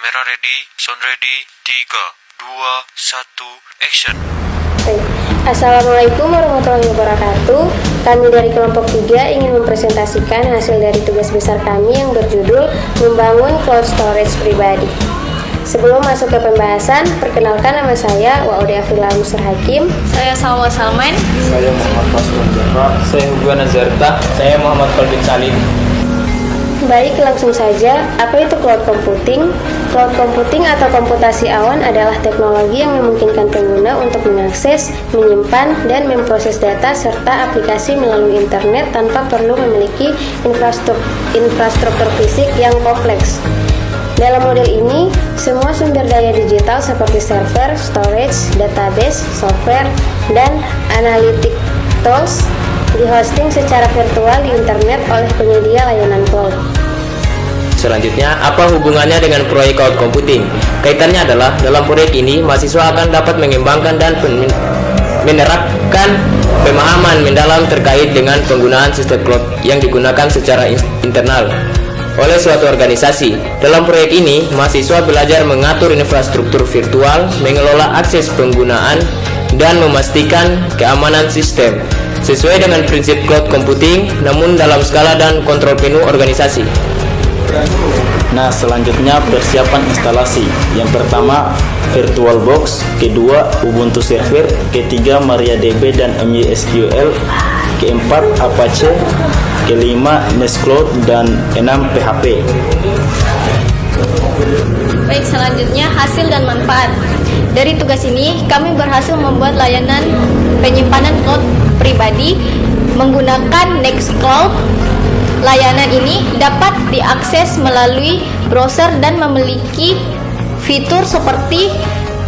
Kamera ready, sound ready, 3, 2, 1, action. Assalamualaikum warahmatullahi wabarakatuh. Kami dari kelompok 3 ingin mempresentasikan hasil dari tugas besar kami yang berjudul Membangun Cloud Storage Pribadi. Sebelum masuk ke pembahasan, perkenalkan nama saya Waudia Afila Musar Hakim. Saya Salwa Salman. Saya Muhammad Faswan Jafar. Saya Hugo Nazarta. Saya Muhammad Kalbin Salim. Baik, langsung saja. Apa itu cloud computing? Cloud computing atau komputasi awan adalah teknologi yang memungkinkan pengguna untuk mengakses, menyimpan, dan memproses data serta aplikasi melalui internet tanpa perlu memiliki infrastruktur fisik yang kompleks. Dalam model ini, semua sumber daya digital seperti server, storage, database, software, dan analytic tools dihosting secara virtual di internet oleh penyedia layanan cloud. Selanjutnya, apa hubungannya dengan proyek cloud computing? Kaitannya adalah dalam proyek ini mahasiswa akan dapat mengembangkan dan menerapkan pemahaman mendalam terkait dengan penggunaan sistem cloud yang digunakan secara internal oleh suatu organisasi. Dalam proyek ini, mahasiswa belajar mengatur infrastruktur virtual, mengelola akses penggunaan, dan memastikan keamanan sistem sesuai dengan prinsip cloud computing, namun dalam skala dan kontrol penuh organisasi. Nah, selanjutnya persiapan instalasi. Yang pertama, VirtualBox, kedua, Ubuntu Server, ketiga, MariaDB dan MySQL, keempat, Apache, kelima, Nextcloud, dan 6, PHP. Baik, selanjutnya hasil dan manfaat. Dari tugas ini, kami berhasil membuat layanan penyimpanan cloud pribadi menggunakan Nextcloud. Layanan ini dapat diakses melalui browser dan memiliki fitur seperti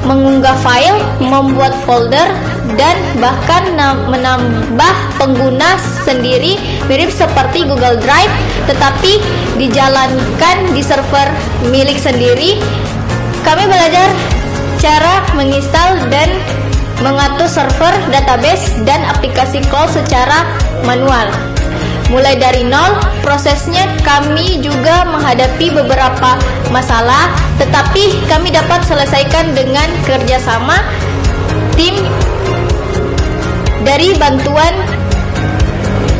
mengunggah file, membuat folder, dan bahkan menambah pengguna sendiri mirip seperti Google Drive, tetapi dijalankan di server milik sendiri. Kami belajar cara menginstal dan mengatur server, database, dan aplikasi cloud secara manual. Mulai dari nol, prosesnya kami juga menghadapi beberapa masalah, tetapi kami dapat selesaikan dengan kerjasama tim dari bantuan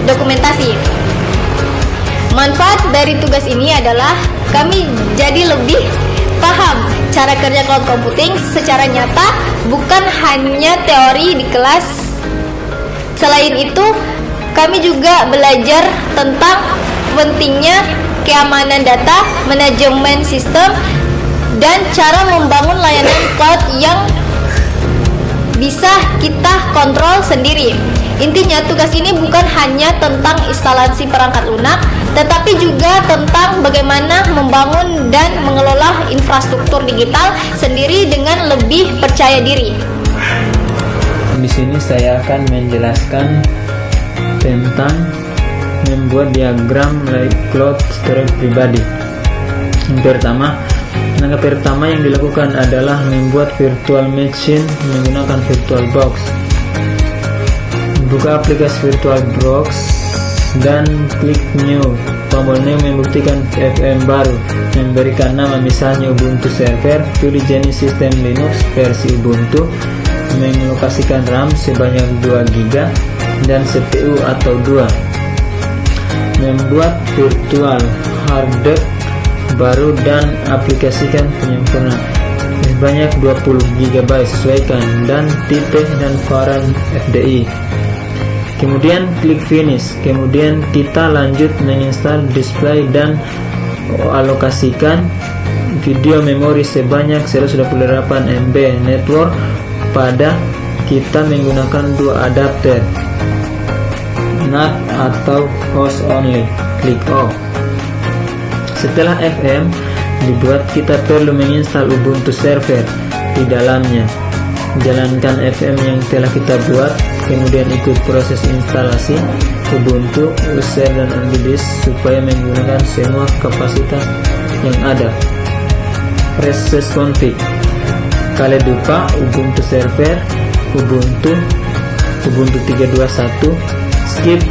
dokumentasi. Manfaat dari tugas ini adalah kami jadi lebih paham cara kerja cloud computing secara nyata, bukan hanya teori di kelas. Selain itu, kami juga belajar tentang pentingnya keamanan data, manajemen sistem, dan cara membangun layanan cloud yang bisa kita kontrol sendiri. Intinya, tugas ini bukan hanya tentang instalasi perangkat lunak, tetapi juga tentang bagaimana membangun dan mengelola infrastruktur digital sendiri dengan lebih percaya diri. Di sini saya akan menjelaskan tentang membuat diagram cloud storage pribadi. Langkah pertama yang dilakukan adalah membuat virtual machine menggunakan VirtualBox. Buka aplikasi VirtualBox dan klik New. Tombol New membuktikan VM baru, memberikan nama misalnya Ubuntu Server, pilih jenis sistem Linux versi Ubuntu, mengalokasikan RAM sebanyak 2 GB dan CPU atau 2. Membuat virtual hard disk baru dan aplikasikan penyempurna sebanyak 20 GB, sesuaikan dan tipe dan varian FDI. Kemudian klik finish. Kemudian kita lanjut menginstal display dan alokasikan video memori sebanyak 128 MB network pada kita menggunakan 2 adapter NAT atau host only. Klik OK. Setelah FM dibuat, kita perlu menginstal Ubuntu Server di dalamnya. Jalankan FM yang telah kita buat, kemudian ikut proses instalasi Ubuntu, share dan ambil disk supaya menggunakan semua kapasitas yang ada. Press config. Kalian lupa Ubuntu Server, Ubuntu 3.2.1. Skip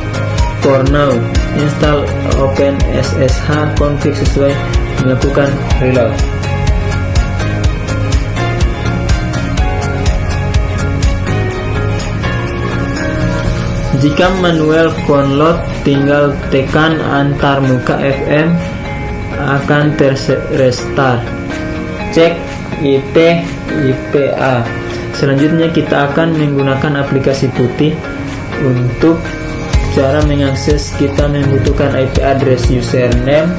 for now. Install OpenSSH config sesuai, melakukan reload. Jika manual download, tinggal tekan antarmuka FM akan restart. Cek IP IPA. Selanjutnya kita akan menggunakan aplikasi putih. Untuk cara mengakses, kita membutuhkan IP address username,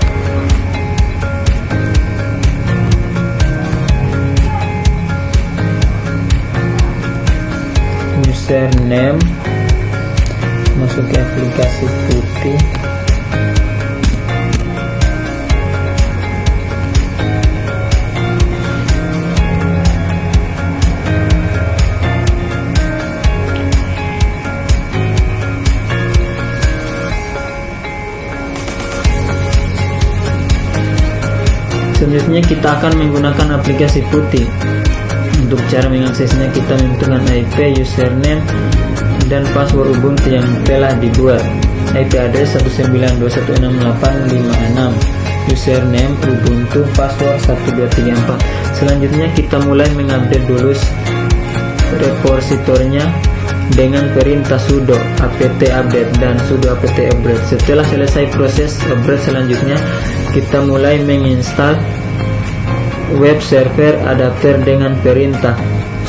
masuk ke aplikasi putih. Selanjutnya kita akan menggunakan aplikasi putih. Untuk cara mengaksesnya, kita membutuhkan IP, username, dan password Ubuntu yang telah dibuat. IP address 192.168.56, username Ubuntu, password 1234. Selanjutnya kita mulai mengupdate dulu repositornya dengan perintah sudo apt update dan sudo apt upgrade. Setelah selesai proses upgrade, selanjutnya kita mulai menginstal web server adapter dengan perintah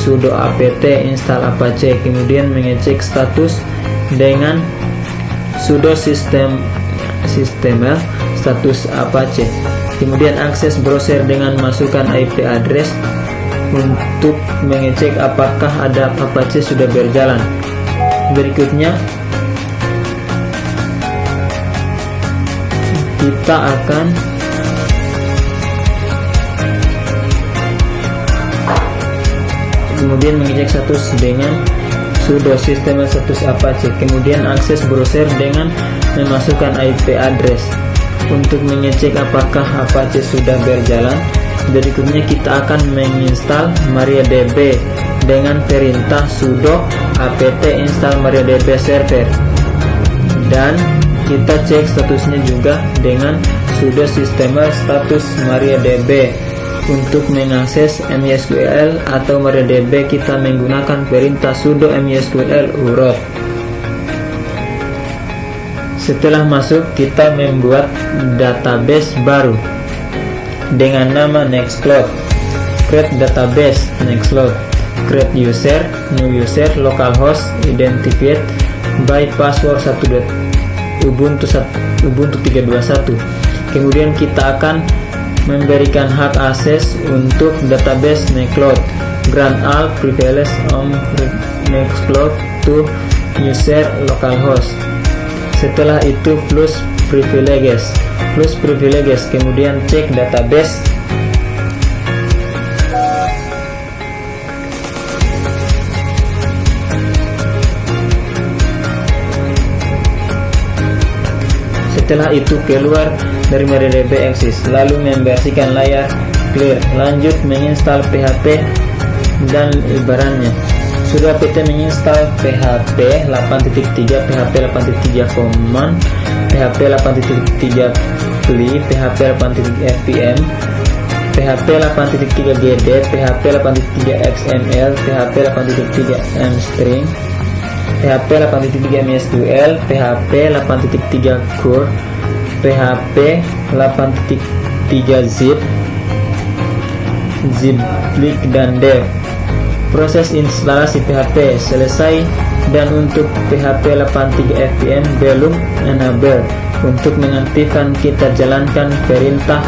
sudo apt install apache, kemudian mengecek status dengan sudo systeml status apache, kemudian akses browser dengan masukkan IP address untuk mengecek apakah ada apache sudah berjalan. Berikutnya kita akan kemudian mengecek status dengan sudo system status apache, kemudian akses browser dengan memasukkan IP address untuk mengecek apakah apache sudah berjalan. Berikutnya kita akan menginstal MariaDB dengan perintah sudo apt install MariaDB server, dan kita cek statusnya juga dengan sudo system status MariaDB. Untuk mengakses MySQL atau MariaDB, kita menggunakan perintah sudo MySQL uroot. Setelah masuk, kita membuat database baru dengan nama Nextcloud. Create database Nextcloud. Create user, new user, localhost, identified by password Ubuntu 3.21. Kemudian kita akan memberikan hak akses untuk database Nextcloud. Grant all privileges on Nextcloud to user localhost. Setelah itu plus privileges, kemudian cek database. Setelah itu keluar dari MariaDB Access, lalu membersihkan layar clear. Lanjut menginstal PHP dan ibarannya. Sudah apt menginstal PHP 8.3, PHP 8.3 command, PHP 8.3 pli, PHP 8.fpm, PHP 8.3 GD, PHP 8.3 XML, PHP 8.3 mstring, PHP 8.3 MySQL, PHP 8.3 Core, PHP 8.3 zip, ziplik dan dev. Proses instalasi PHP selesai, dan untuk PHP 8.3 fpm belum enable. Untuk mengaktifkan, kita jalankan perintah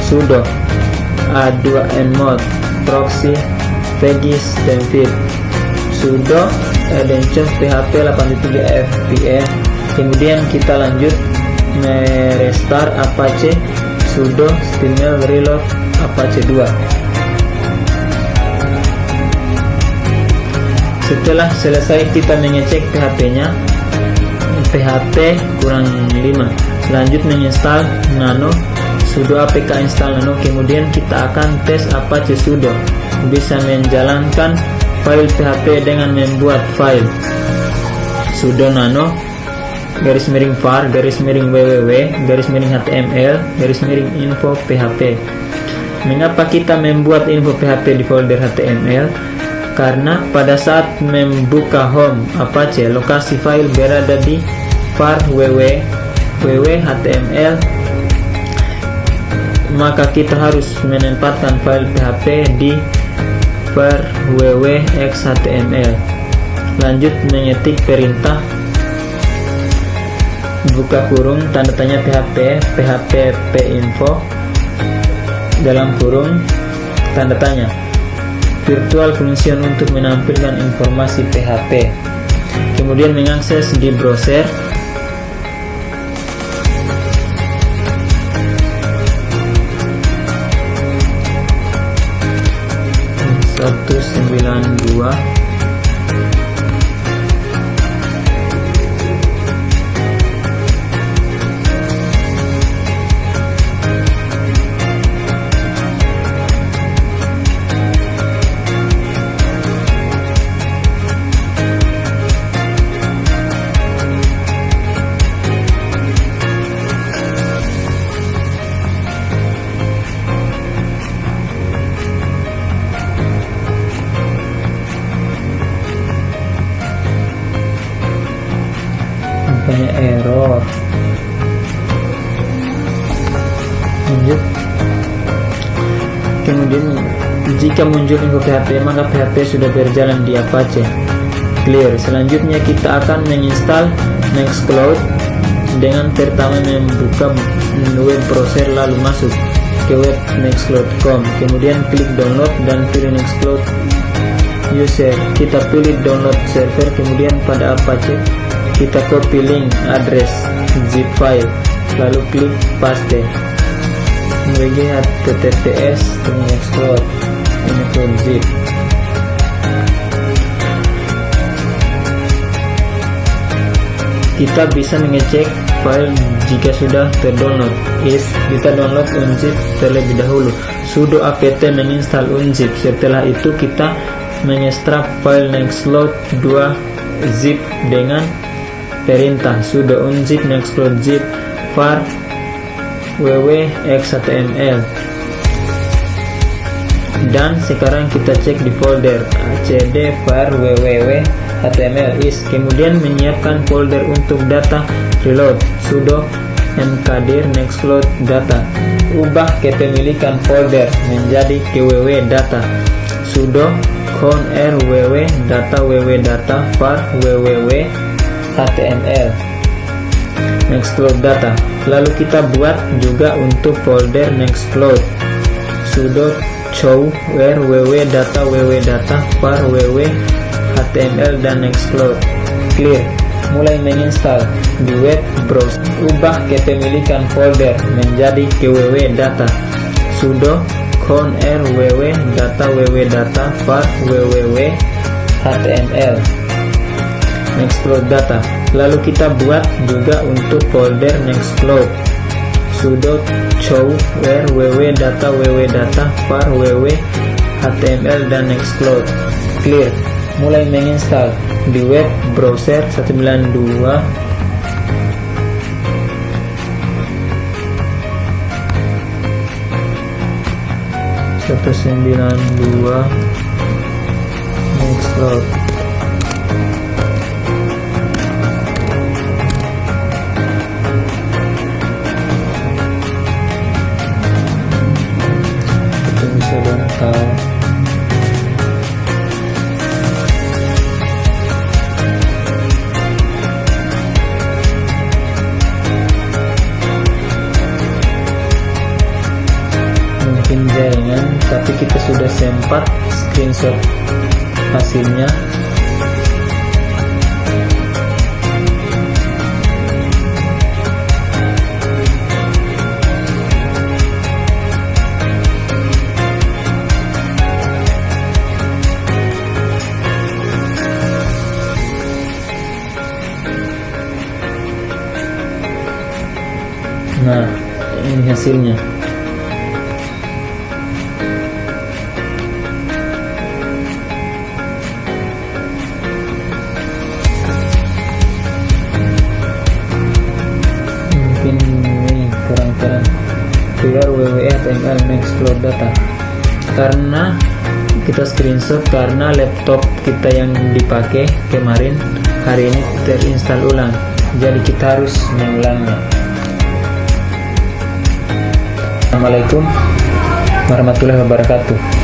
sudo a2nmod proxy pgis temfit sudo adventure PHP 8.3 fpm. Kemudian kita lanjut merestart apache sudo stml reload apache 2. Setelah selesai, kita mengecek PHP-nya, PHP kurang 5. Lanjut menginstal nano, sudo apk install nano. Kemudian kita akan tes apache sudo bisa menjalankan file PHP dengan membuat file sudo nano _var _www _html _info php. Mengapa kita membuat info PHP di folder HTML? karena pada saat membuka home Apache, lokasi file berada di var www.html, maka kita harus menempatkan file PHP di var www.xhtml. Lanjut mengetik perintah buka kurung tanda tanya php pinfo dalam kurung tanda tanya virtual function untuk menampilkan informasi PHP. Kemudian mengakses di browser. (192) banyak error. Lanjut. Kemudian jika muncul info PHP, maka PHP sudah berjalan di Apache. Clear. Selanjutnya kita akan menginstal Nextcloud dengan pertama membuka web browser lalu masuk ke web nextcloud.com. Kemudian klik download dan pilih Nextcloud user. Kita pilih download server, kemudian pada Apache kita copy link address zip file lalu klik paste wg https nextcloud zip. Kita bisa mengecek file jika sudah terdownload. Kita download unzip terlebih dahulu. Sudo apt menginstal unzip. Setelah itu kita mengekstrak file nextcloud 2 zip dengan perintah sudo unzip nextcloud zip var www.xhtml. Dan sekarang kita cek di folder cd var www.html is. Kemudian menyiapkan folder untuk data reload sudo mkdir nextcloud data. Ubah kepemilikan folder menjadi www data sudo conr www data var www.html nextcloud data. Lalu kita buat juga untuk folder nextcloud sudo chow www data var www.html dan nextcloud. Clear. Mulai menginstal di web browser. Ubah kepemilikan folder menjadi www data sudo conr www data var www.html nextcloud data. Lalu kita buat juga untuk folder nextcloud sudo chow www data var www.html dan nextcloud. Clear. Mulai menginstal di web browser 192 nextcloud. Kita bisa dongkal. Mungkin jaringan, tapi kita sudah sempat screenshot hasilnya. Nah, ini hasilnya. Mungkin ini kurang-kurang clear www.html nextcloud data, karena kita screenshot karena laptop kita yang dipakai kemarin hari ini terinstall ulang, jadi kita harus mengulangnya. Assalamualaikum warahmatullahi wabarakatuh.